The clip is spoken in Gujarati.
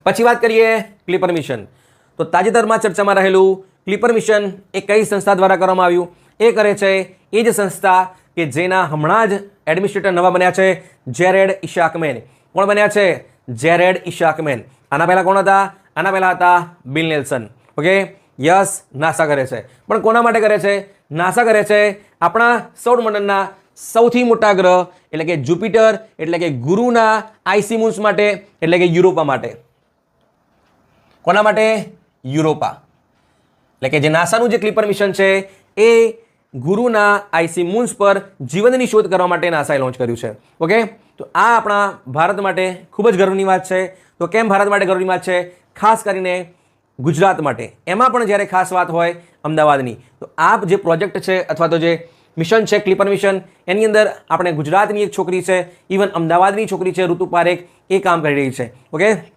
પછી વાત કરીએ ક્લિપર મિશન. તો તાજેતરમાં ચર્ચામાં રહેલું ક્લિપર મિશન એ કઈ સંસ્થા દ્વારા કરવામાં આવ્યું? એ કરે છે એ જ સંસ્થા કે જેના હમણાં જ એડમિનિસ્ટ્રેટર નવા બન્યા છે, જેરેડ ઇશાકમેન. કોણ બન્યા છે? જેરેડ ઇશાકમેન. આના પહેલા કોણ હતા? આના પહેલા હતા bill Nelson. Okay, yes, NASA કરે છે. પણ કોના માટે કરે છે? નાસા કરે છે આપણા સૌરમંડળના સૌથી મોટા ગ્રહ એટલે કે જુપિટર એટલે કે ગુરુના આઈસી મૂન્સ માટે એટલે કે યુરોપા માટે. કોના માટે? યુરોપા. એટલે કે જે નાસાનું જે ક્લિપર મિશન છે એ ગુરુના આઈસી મૂન્સ પર જીવનની શોધ કરવા માટે નાસાએ લોન્ચ કર્યું છે. ઓકે, તો આ આપણા ભારત માટે ખૂબ જ ગર્વની વાત છે. તો કેમ ભારત માટે ગર્વની વાત છે? ખાસ કરીને ગુજરાત માટે. એમાં પણ જ્યારે ખાસ વાત હોય અમદાવાદની, તો આ જે પ્રોજેક્ટ છે અથવા તો જે મિશન છે ક્લિપર મિશન, એની અંદર આપણે ગુજરાતની એક છોકરી છે, ઇવન અમદાવાદની છોકરી છે ઋતુ પારેખ, એ કામ કરી રહી છે. ઓકે,